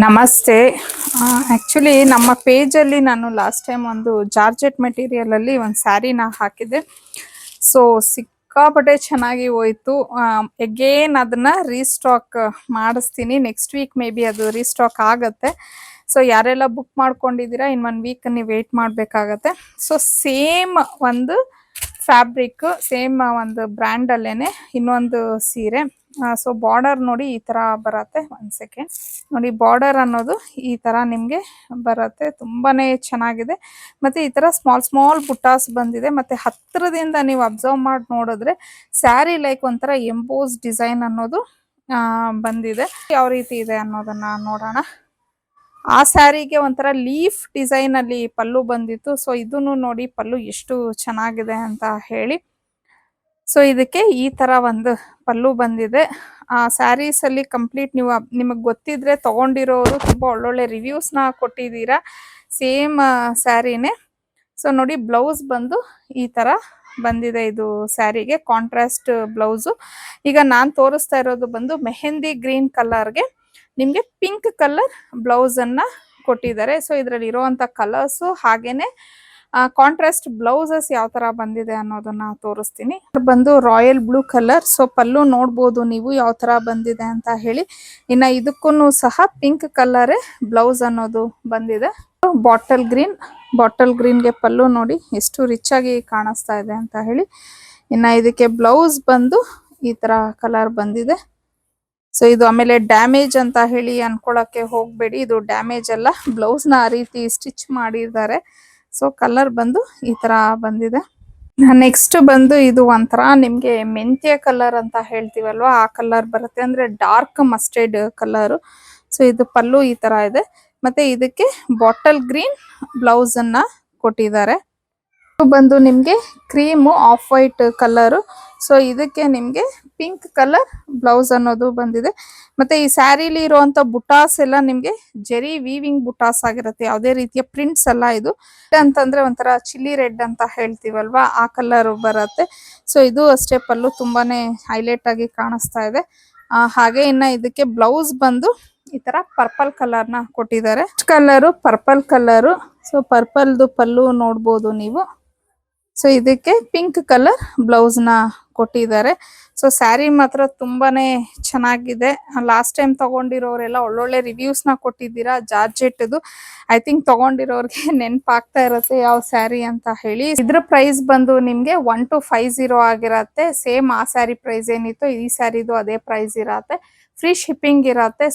ನಮಸ್ತೆ. ಆ್ಯಕ್ಚುಲಿ ನಮ್ಮ ಪೇಜಲ್ಲಿ ನಾನು ಲಾಸ್ಟ್ ಟೈಮ್ ಒಂದು ಜಾರ್ಜೆಟ್ ಮೆಟೀರಿಯಲಲ್ಲಿ ಒಂದು ಸ್ಯಾರಿನ ಹಾಕಿದ್ದೆ. ಸೊ ಸಿಕ್ಕಾಪಟ್ಟೆ ಚೆನ್ನಾಗಿ ಹೋಯಿತು. ಎಗೇನ್ ಅದನ್ನು ರೀಸ್ಟಾಕ್ ಮಾಡಿಸ್ತೀನಿ. ನೆಕ್ಸ್ಟ್ ವೀಕ್ ಮೇ ಬಿ ಅದು ರೀಸ್ಟಾಕ್ ಆಗುತ್ತೆ. ಸೊ ಯಾರೆಲ್ಲ ಬುಕ್ ಮಾಡ್ಕೊಂಡಿದ್ದೀರಾ ಇನ್ನು 1 ವೀಕ್ ನೀವು ವೆಯ್ಟ್ ಮಾಡಬೇಕಾಗತ್ತೆ. ಸೊ ಸೇಮ್ ಒಂದು ಫ್ಯಾಬ್ರಿಕ್, ಸೇಮ್ ಒಂದು ಬ್ರ್ಯಾಂಡಲ್ಲೇ ಇನ್ನೊಂದು ಸೀರೆ. ಸೊ ಬಾರ್ಡರ್ ನೋಡಿ ಈ ತರ ಬರುತ್ತೆ. 1 ಸೆಕೆಂಡ್ ನೋಡಿ, ಬಾರ್ಡರ್ ಅನ್ನೋದು ಈ ತರ ನಿಮ್ಗೆ ಬರುತ್ತೆ. ತುಂಬಾನೇ ಚೆನ್ನಾಗಿದೆ. ಮತ್ತೆ ಈ ತರ ಸ್ಮಾಲ್ ಬುಟ್ಟಾಸ್ ಬಂದಿದೆ. ಮತ್ತೆ ಹತ್ತಿರದಿಂದ ನೀವು ಅಬ್ಸರ್ವ್ ಮಾಡಿ ನೋಡಿದ್ರೆ ಸ್ಯಾರಿ ಲೈಕ್ ಒಂಥರ ಎಂಬೋಸ್ ಡಿಸೈನ್ ಅನ್ನೋದು ಬಂದಿದೆ. ಯಾವ ರೀತಿ ಇದೆ ಅನ್ನೋದನ್ನ ನೋಡೋಣ. ಆ ಸ್ಯಾರಿಗೆ ಒಂಥರ ಲೀಫ್ ಡಿಸೈನ್ ಅಲ್ಲಿ ಪಲ್ಲು ಬಂದಿತ್ತು. ಸೊ ಇದನ್ನು ನೋಡಿ ಪಲ್ಲು ಎಷ್ಟು ಚೆನ್ನಾಗಿದೆ ಅಂತ ಹೇಳಿ. ಸೊ ಇದಕ್ಕೆ ಈ ತರ ಒಂದು ಪಲ್ಲು ಬಂದಿದೆ. ಆ ಸ್ಯಾರೀಸ್ ಅಲ್ಲಿ ಕಂಪ್ಲೀಟ್ ನಿಮಗೆ ಗೊತ್ತಿದ್ರೆ ತಗೊಂಡಿರೋರು ತುಂಬಾ ಒಳ್ಳೊಳ್ಳೆ ರಿವ್ಯೂಸ್ ನ ಕೊಟ್ಟಿದ್ದೀರಾ. ಸೇಮ್ ಸ್ಯಾರಿನೇ. ಸೊ ನೋಡಿ, ಬ್ಲೌಸ್ ಬಂದು ಈ ತರ ಬಂದಿದೆ. ಇದು ಸ್ಯಾರಿಗೆ ಕಾಂಟ್ರಾಸ್ಟ್ ಬ್ಲೌಸು. ಈಗ ನಾನು ತೋರಿಸ್ತಾ ಇರೋದು ಬಂದು ಮೆಹಂದಿ ಗ್ರೀನ್ ಕಲರ್ಗೆ ನಿಮ್ಗೆ ಪಿಂಕ್ ಕಲರ್ ಬ್ಲೌಸ್ ಅನ್ನ ಕೊಟ್ಟಿದ್ದಾರೆ. ಸೊ ಇದರಲ್ಲಿ ಇರುವಂತ ಕಲರ್ಸ್ ಹಾಗೇನೆ ಕಾಂಟ್ರಾಸ್ಟ್ ಬ್ಲೌಸಸ್ ಯಾವ ತರ ಬಂದಿದೆ ಅನ್ನೋದನ್ನ ತೋರಿಸ್ತೀನಿ. ಬಂದು ರಾಯಲ್ ಬ್ಲೂ ಕಲರ್. ಸೊ ಪಲ್ಲು ನೋಡ್ಬೋದು ನೀವು ಯಾವ ತರ ಬಂದಿದೆ ಅಂತ ಹೇಳಿ. ಇನ್ನ ಇದಕ್ಕೂ ಸಹ ಪಿಂಕ್ ಕಲರ್ ಬ್ಲೌಸ್ ಅನ್ನೋದು ಬಂದಿದೆ. ಬಾಟಲ್ ಗ್ರೀನ್ಗೆ ಪಲ್ಲು ನೋಡಿ ಎಷ್ಟು ರಿಚ್ ಆಗಿ ಕಾಣಿಸ್ತಾ ಇದೆ ಅಂತ ಹೇಳಿ. ಇನ್ನ ಇದಕ್ಕೆ ಬ್ಲೌಸ್ ಬಂದು ಈ ತರ ಕಲರ್ ಬಂದಿದೆ. ಸೊ ಇದು ಆಮೇಲೆ ಡ್ಯಾಮೇಜ್ ಅಂತ ಹೇಳಿ ಅನ್ಕೊಳಕ್ಕೆ ಹೋಗ್ಬೇಡಿ. ಇದು ಡ್ಯಾಮೇಜ್ ಅಲ್ಲ, ಬ್ಲೌಸ್ ನ ಆ ರೀತಿ ಸ್ಟಿಚ್ ಮಾಡಿದ್ದಾರೆ. ಸೊ ಕಲರ್ ಬಂದು ಈ ತರ ಬಂದಿದೆ. ನೆಕ್ಸ್ಟ್ ಬಂದು ಇದು ಒಂಥರ ನಿಮ್ಗೆ ಮೆಂತ್ಯ ಕಲರ್ ಅಂತ ಹೇಳ್ತೀವಲ್ವಾ, ಆ ಕಲರ್ ಬರುತ್ತೆ. ಅಂದ್ರೆ ಡಾರ್ಕ್ ಮಸ್ಟರ್ಡ್ ಕಲರ್. ಸೊ ಇದು ಪಲ್ಲು ಈ ತರ ಇದೆ. ಮತ್ತೆ ಇದಕ್ಕೆ ಬಾಟಲ್ ಗ್ರೀನ್ ಬ್ಲೌಸ್ ಅನ್ನ ಕೊಟ್ಟಿದ್ದಾರೆ. ಬಂದು ನಿಮ್ಗೆ cream of white colour. So ಇದಕ್ಕೆ ನಿಮ್ಗೆ ಪಿಂಕ್ ಕಲರ್ ಬ್ಲೌಸ್ ಅನ್ನೋದು ಬಂದಿದೆ. ಮತ್ತೆ ಈ ಸ್ಯಾರಿಲಿ ಇರುವಂತ ಬುಟಾಸ್ ಎಲ್ಲ ನಿಮ್ಗೆ ಜೆರಿ ವೀವಿಂಗ್ ಬುಟಾಸ್ ಆಗಿರುತ್ತೆ. ಯಾವುದೇ ರೀತಿಯ ಪ್ರಿಂಟ್ಸ್ ಅಲ್ಲ. ಇದು ಅಂತಂದ್ರೆ ಒಂಥರ ಚಿಲ್ಲಿ ರೆಡ್ ಅಂತ ಹೇಳ್ತೀವಲ್ವಾ, ಆ ಕಲರ್ ಬರುತ್ತೆ. ಸೊ ಇದು ಅಷ್ಟೇ ಪಲ್ಲು ತುಂಬಾನೇ ಹೈಲೈಟ್ ಆಗಿ ಕಾಣಿಸ್ತಾ ಇದೆ. ಹಾಗೆ ಇನ್ನ ಇದಕ್ಕೆ ಬ್ಲೌಸ್ ಬಂದು ಈ ತರ ಪರ್ಪಲ್ ಕಲರ್ ನ ಕೊಟ್ಟಿದ್ದಾರೆ. Colour purple colour. ಸೊ ಪರ್ಪಲ್ದು ಪಲ್ಲು ನೋಡ್ಬೋದು ನೀವು. ಸೊ ಇದಕ್ಕೆ ಪಿಂಕ್ ಕಲರ್ ಬ್ಲೌಸ್ ನ ಕೊಟ್ಟಿದ್ದಾರೆ. ಸೊ ಸ್ಯಾರಿ ಮಾತ್ರ ತುಂಬಾನೇ ಚೆನ್ನಾಗಿದೆ. ಲಾಸ್ಟ್ ಟೈಮ್ ತಗೊಂಡಿರೋರೆಲ್ಲ ಒಳ್ಳೊಳ್ಳೆ ರಿವ್ಯೂಸ್ ನ ಕೊಟ್ಟಿದ್ದೀರಾ ಜಾರ್ಜೆಟ್ದು. ಐ ಥಿಂಕ್ ತಗೊಂಡಿರೋರ್ಗೆ ನೆನಪಾಗ್ತಾ ಇರುತ್ತೆ ಯಾವ ಸ್ಯಾರಿ ಅಂತ ಹೇಳಿ. ಇದ್ರ ಪ್ರೈಸ್ ಬಂದು ನಿಮ್ಗೆ 1250 ಆಗಿರತ್ತೆ. ಸೇಮ್ ಆ ಸ್ಯಾರಿ ಪ್ರೈಸ್ ಏನಿತ್ತು ಈ ಸ್ಯಾರಿದು ಅದೇ ಪ್ರೈಸ್ ಇರತ್ತೆ. ಫ್ರೀ ಶಿಪ್ಪಿಂಗ್ ಇರತ್ತೆ. ಸೊ